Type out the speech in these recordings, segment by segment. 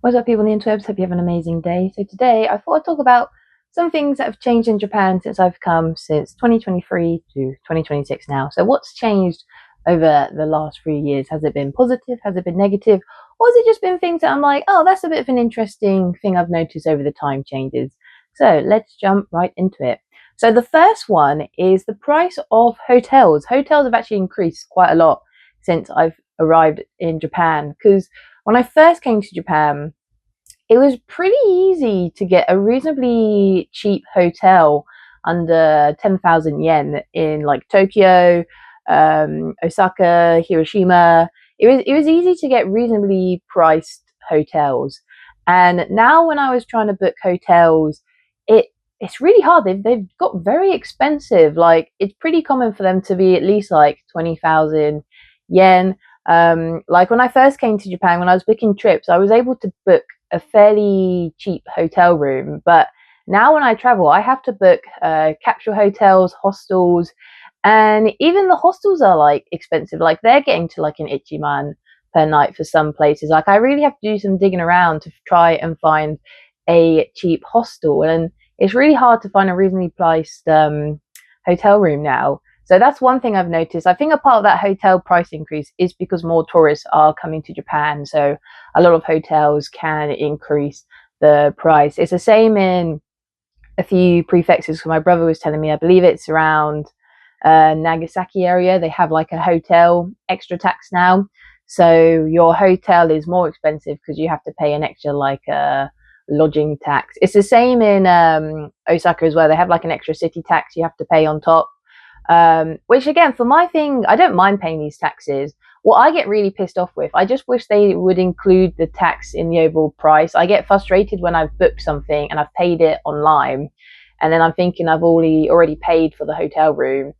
What's up, people on the interwebs? Hope you have an amazing day. So today, I thought I'd talk about some things that have changed in Japan since I've come since 2023 to 2026 now. So what's changed over the last 3 years? Has it been positive? Has it been negative? Or has it just been things that I'm like, oh, that's a bit of an interesting thing I've noticed over the time changes? So let's jump right into it. So the first one is the price of hotels. Hotels have actually increased quite a lot since I've arrived in Japan, because when I first came to Japan, it was pretty easy to get a reasonably cheap hotel under 10,000 yen in like Tokyo, Osaka, Hiroshima. It was easy to get reasonably priced hotels. And now when I was trying to book hotels, it's really hard. They've got very expensive. Like, it's pretty common for them to be at least like 20,000 yen. Like when I first came to Japan, when I was booking trips, I was able to book a fairly cheap hotel room. But now when I travel, I have to book capsule hotels, hostels, and even the hostels are like expensive. Like, they're getting to like an ichiman per night for some places. Like, I really have to do some digging around to try and find a cheap hostel, and it's really hard to find a reasonably priced hotel room now. So that's one thing I've noticed. I think a part of that hotel price increase is because more tourists are coming to Japan. So a lot of hotels can increase the price. It's the same in a few prefectures. My brother was telling me, I believe it's around Nagasaki area. They have like a hotel extra tax now. So your hotel is more expensive because you have to pay an extra like lodging tax. It's the same in Osaka as well. They have like an extra city tax you have to pay on top. Which again, for my thing, I don't mind paying these taxes. What I get really pissed off with, I just wish they would include the tax in the overall price. I get frustrated when I've booked something and I've paid it online, and then I'm thinking I've already paid for the hotel room.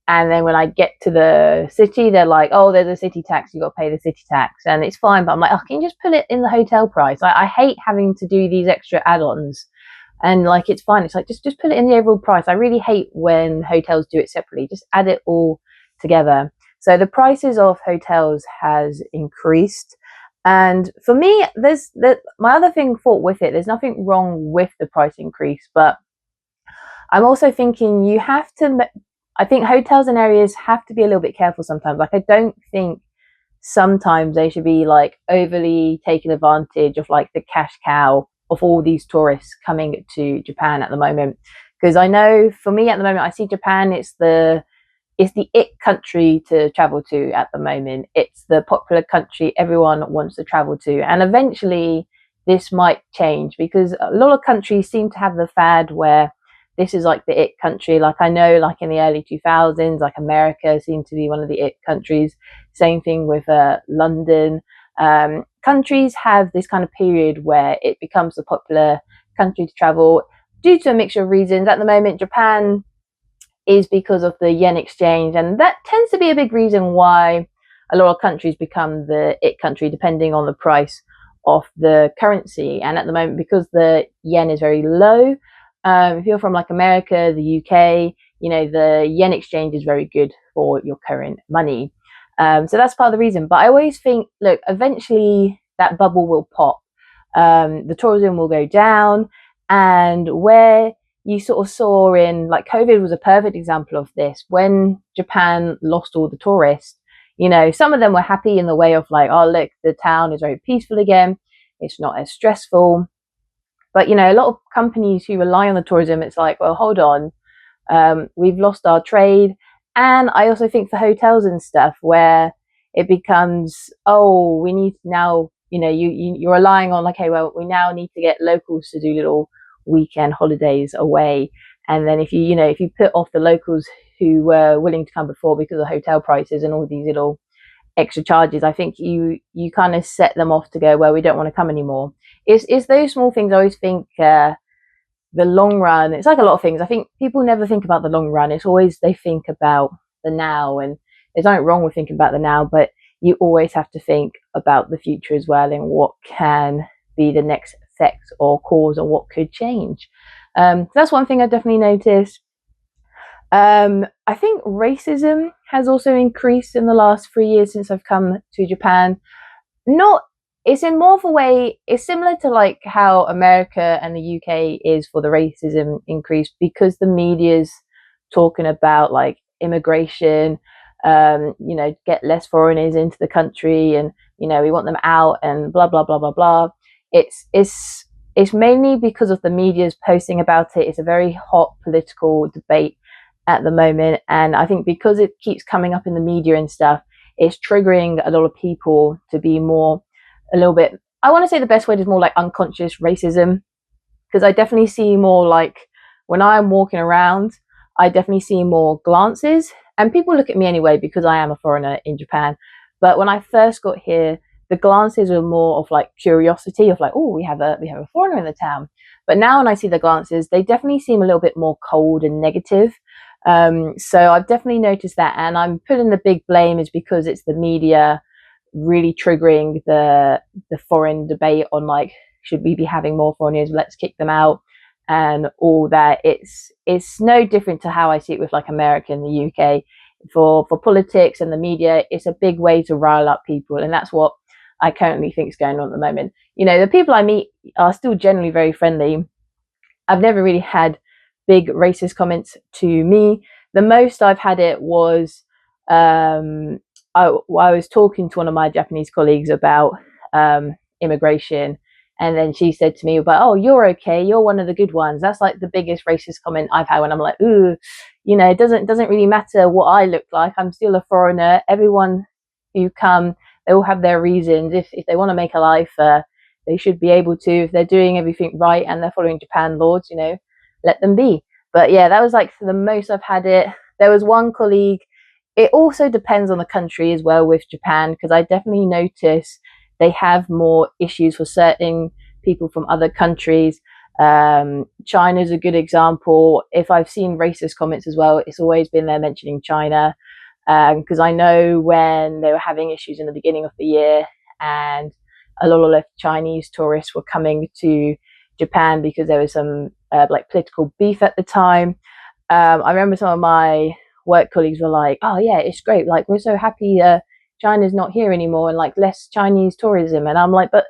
And then when I get to the city, they're like, oh, there's a city tax, you got to pay the city tax. And it's fine, but I'm like, oh, can you just put it in the hotel price? I hate having to do these extra add-ons, and like, it's fine. It's like, just put it in the overall price. I really hate when hotels do it separately. Just add it all together. So the prices of hotels has increased, and for me, my other thing thought with it, there's nothing wrong with the price increase, but I'm also thinking you have to. I think hotels and areas have to be a little bit careful sometimes. Like, I don't think sometimes they should be like overly taking advantage of like the cash cow of all these tourists coming to Japan at the moment. Because I know for me at the moment, I see Japan, it's the it country to travel to at the moment. It's the popular country everyone wants to travel to. And eventually this might change, because a lot of countries seem to have the fad where this is like the it country. Like, I know, like in the early 2000s, like America seemed to be one of the it countries. Same thing with London. Countries have this kind of period where it becomes a popular country to travel due to a mixture of reasons. At the moment, Japan is because of the yen exchange, and that tends to be a big reason why a lot of countries become the it country, depending on the price of the currency. And at the moment, because the yen is very low, if you're from like America, the UK, the yen exchange is very good for your current money. So that's part of the reason. But I always think, look, eventually that bubble will pop. The tourism will go down, and where you sort of saw in, like, COVID was a perfect example of this. When Japan lost all the tourists, some of them were happy in the way of like, oh, look, the town is very peaceful again. It's not as stressful. But, a lot of companies who rely on the tourism, it's like, well, hold on. We've lost our trade. And I also think for hotels and stuff, where it becomes, oh, we need now, you're relying on, okay, well, we now need to get locals to do little weekend holidays away. And then if you put off the locals who were willing to come before because of hotel prices and all these little extra charges, I think you kind of set them off to go, well, we don't want to come anymore. It's those small things. I always think the long run, it's like a lot of things. I think people never think about the long run. It's always they think about the now, and there's nothing wrong with thinking about the now, but you always have to think about the future as well, and what can be the next effect or cause, or what could change. That's one thing I definitely noticed. I think racism has also increased in the last 3 years since I've come to Japan. Not it's in more of a way, it's similar to like how America and the UK is for the racism increase, because the media's talking about like immigration, get less foreigners into the country, and we want them out, and blah blah blah blah blah. It's mainly because of the media's posting about it. It's a very hot political debate at the moment, and I think because it keeps coming up in the media and stuff, it's triggering a lot of people to be more, a little bit, I want to say the best word is more like unconscious racism, because I definitely see more like, when I'm walking around, I definitely see more glances, and people look at me anyway because I am a foreigner in Japan. But when I first got here, the glances were more of like curiosity, of like, oh, we have a foreigner in the town. But now when I see the glances, they definitely seem a little bit more cold and negative. So I've definitely noticed that, and I'm putting the big blame is because it's the media really triggering the foreign debate on like, should we be having more foreigners? Let's kick them out and all that. It's no different to how I see it with like America and the UK. For politics and the media, it's a big way to rile up people, and that's what I currently think is going on at the moment. The people I meet are still generally very friendly. I've never really had big racist comments to me. The most I've had it was, I was talking to one of my Japanese colleagues about immigration, and then she said to me about, "Oh, you're okay. You're one of the good ones." That's like the biggest racist comment I've had, when I'm like, "Ooh, it doesn't really matter what I look like. I'm still a foreigner. Everyone who come, they all have their reasons. If they want to make a life, they should be able to. If they're doing everything right and they're following Japan laws, let them be." But yeah, that was like the most I've had it. There was one colleague. It also depends on the country as well with Japan, because I definitely notice they have more issues for certain people from other countries. China's a good example. If I've seen racist comments as well, it's always been there mentioning China, because I know when they were having issues in the beginning of the year, and a lot of Chinese tourists were coming to Japan because there was some like political beef at the time. I remember some of my work colleagues were like, "Oh yeah, it's great. Like, we're so happy China's not here anymore, and like less Chinese tourism." And I'm like, "But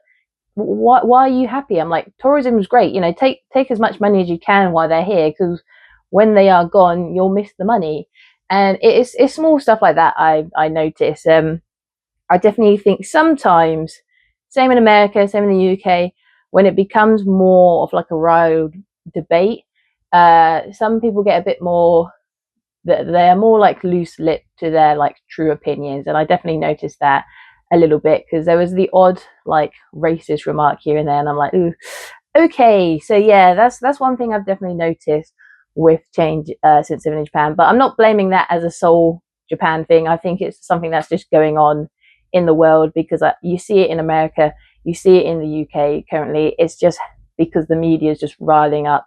why are you happy?" I'm like, "Tourism is great. Take as much money as you can while they're here, because when they are gone, you'll miss the money." And it's small stuff like that I notice. I definitely think sometimes, same in America, same in the UK, when it becomes more of like a riled debate, some people get a bit more, they're more like loose lipped to their like true opinions, and I definitely noticed that a little bit, because there was the odd like racist remark here and there, and I'm like, ooh, okay. So yeah, that's one thing I've definitely noticed with change since living in Japan. But I'm not blaming that as a sole Japan thing. I think it's something that's just going on in the world, because you see it in America, you see it in the UK currently. It's just because the media is just riling up,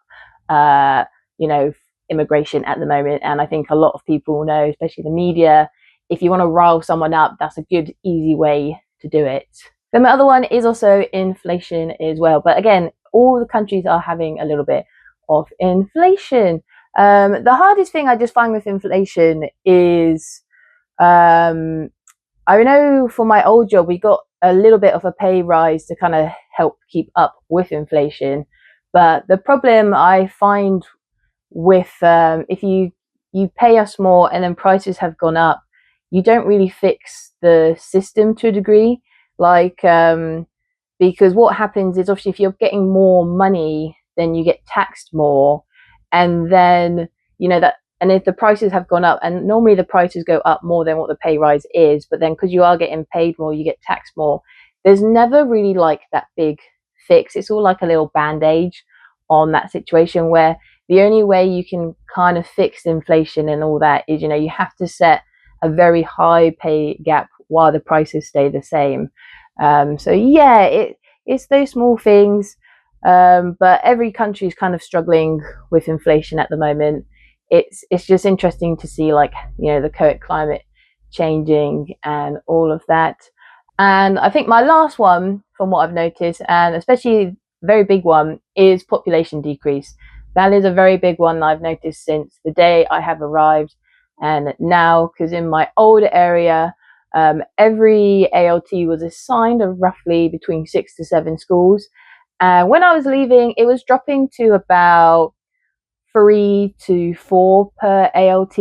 immigration at the moment. And I think a lot of people know, especially the media, if you want to rile someone up, that's a good, easy way to do it. Then the other one is also inflation as well. But again, all the countries are having a little bit of inflation. The hardest thing I just find with inflation is, I know for my old job, we got a little bit of a pay rise to kind of help keep up with inflation. But the problem I find with, if you pay us more and then prices have gone up, you don't really fix the system to a degree. Like, because what happens is, obviously if you're getting more money, then you get taxed more, and then that, and if the prices have gone up, and normally the prices go up more than what the pay rise is, but then because you are getting paid more, you get taxed more. There's never really like that big fix. It's all like a little band-aid on that situation, where the only way you can kind of fix inflation and all that is, you have to set a very high pay gap while the prices stay the same. So yeah, it's those small things, but every country is kind of struggling with inflation at the moment. It's just interesting to see, like, the current climate changing and all of that. And I think my last one, from what I've noticed, and especially very big one, is population decrease. That is a very big one I've noticed since the day I have arrived and now, because in my old area, Every ALT was assigned of roughly between 6 to 7 schools. And when I was leaving, it was dropping to about 3 to 4 per ALT.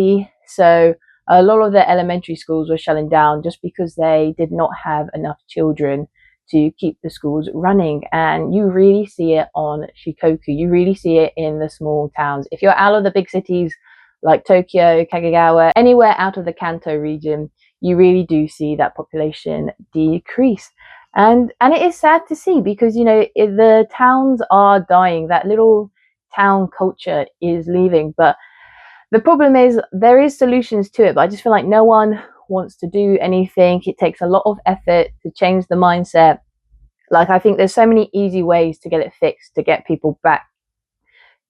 So a lot of the elementary schools were shutting down just because they did not have enough children to keep the schools running. And you really see it on Shikoku. You really see it in the small towns. If you're out of the big cities like Tokyo, Kagawa, anywhere out of the Kanto region, you really do see that population decrease. And it is sad to see because, you know, the towns are dying. That little town culture is leaving. But the problem is there is solutions to it, but I just feel like no one wants to do anything. It takes a lot of effort to change the mindset. Like, I think there's so many easy ways to get it fixed, to get people back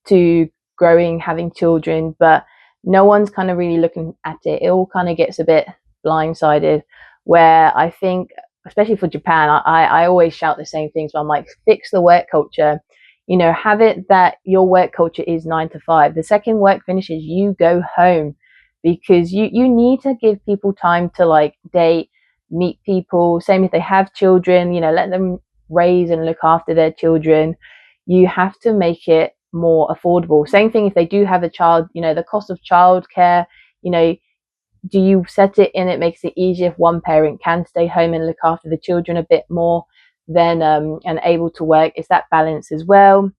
to growing, having children, but no one's kind of really looking at it. It all kind of gets a bit blindsided, where I think, especially for Japan, I always shout the same things, but I'm like, fix the work culture. You know, have it that your work culture is 9 to 5. The second work finishes, you go home, because you need to give people time to like date, meet people. Same if they have children, you know, let them raise and look after their children. You have to make it more affordable. Same thing if they do have a child, you know, the cost of childcare, you know, do you set it in, it makes it easier if one parent can stay home and look after the children a bit more than and able to work. It's that balance as well.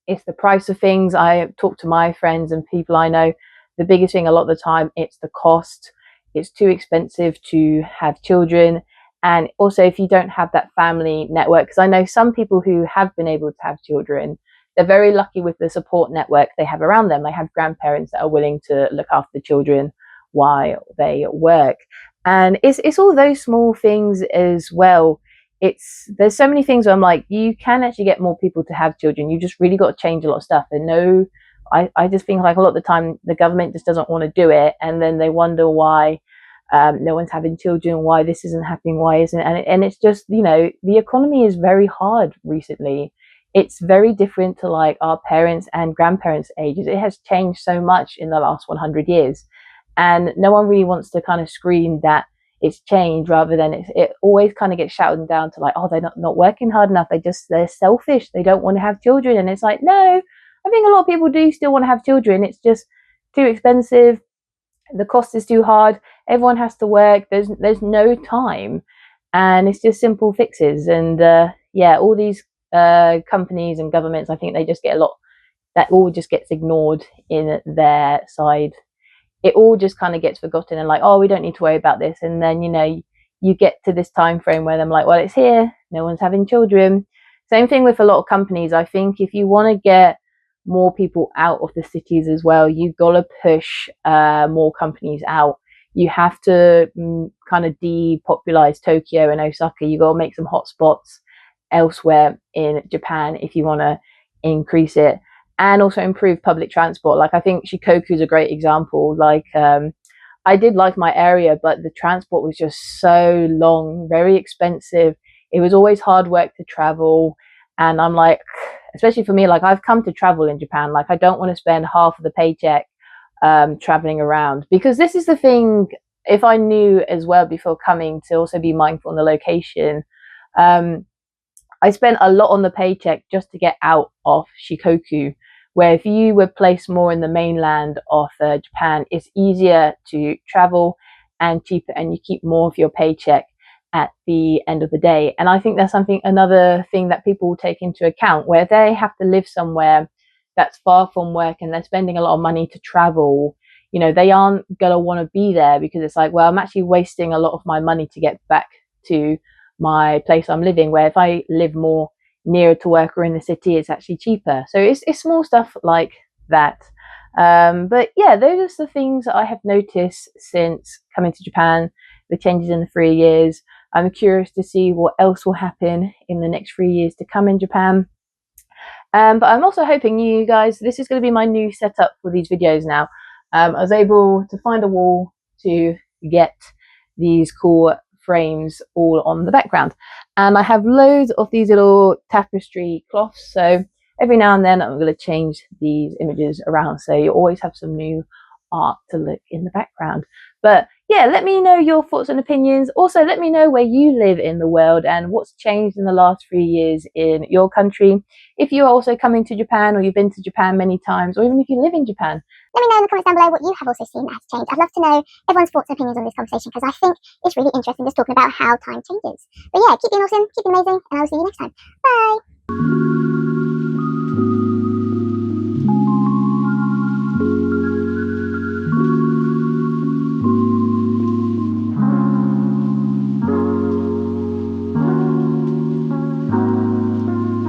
It's the price of things. I talk to my friends and people I know, the biggest thing a lot of the time, it's the cost. It's too expensive to have children. And also if you don't have that family network, because I know some people who have been able to have children, they're very lucky with the support network they have around them. They have grandparents that are willing to look after the children while they work. And it's all those small things as well. There's so many things where I'm like, you can actually get more people to have children. You just really got to change a lot of stuff. And no, I just think like a lot of the time the government just doesn't want to do it, and then they wonder why no one's having children, why this isn't happening, why isn't it? And it's just, you know, the economy is very hard recently. It's very different to like our parents and grandparents' ages. It has changed so much in the last 100 years. And no one really wants to kind of scream that it's changed, rather than it always kind of gets shouted down to like, oh, they're not working hard enough. They're selfish. They don't want to have children. And it's like, no, I think a lot of people do still want to have children. It's just too expensive. The cost is too hard. Everyone has to work. There's no time. And it's just simple fixes. And yeah, all these companies and governments, I think they just get a lot, that all just gets ignored in their side. It all just kind of gets forgotten and like, oh, we don't need to worry about this. And then, you know, you get to this time frame where I'm like, well, it's here. No one's having children. Same thing with a lot of companies. I think if you want to get more people out of the cities as well, you've got to push more companies out. You have to kind of depopularize Tokyo and Osaka. You've got to make some hotspots elsewhere in Japan if you want to increase it. And also improve public transport. Like, I think Shikoku is a great example. Like, I did like my area, but the transport was just so long, very expensive. It was always hard work to travel. And I'm like, especially for me, like, I've come to travel in Japan. Like, I don't want to spend half of the paycheck traveling around, because this is the thing. If I knew as well before coming to also be mindful on the location, I spent a lot on the paycheck just to get out of Shikoku, where if you were placed more in the mainland of Japan, it's easier to travel and cheaper, and you keep more of your paycheck at the end of the day. And I think that's another thing that people will take into account, where they have to live somewhere that's far from work and they're spending a lot of money to travel. You know, they aren't going to want to be there, because it's like, well, I'm actually wasting a lot of my money to get back to my place I'm living, where if I live more nearer to work or in the city, it's actually cheaper. So it's small stuff like that. But yeah, those are the things that I have noticed since coming to Japan, the changes in the 3 years. I'm curious to see what else will happen in the next 3 years to come in Japan. But I'm also hoping you guys, this is going to be my new setup for these videos now. I was able to find a wall to get these cool frames all on the background, and I have loads of these little tapestry cloths, so every now and then I'm going to change these images around, so you always have some new art to look in the background. But yeah, let me know your thoughts and opinions. Also, let me know where you live in the world and what's changed in the last 3 years in your country. If you're also coming to Japan or you've been to Japan many times, or even if you live in Japan. Let me know in the comments down below what you have also seen that has changed. I'd love to know everyone's thoughts and opinions on this conversation because I think it's really interesting just talking about how time changes. But yeah, keep being awesome, keep being amazing, and I will see you next time. Bye!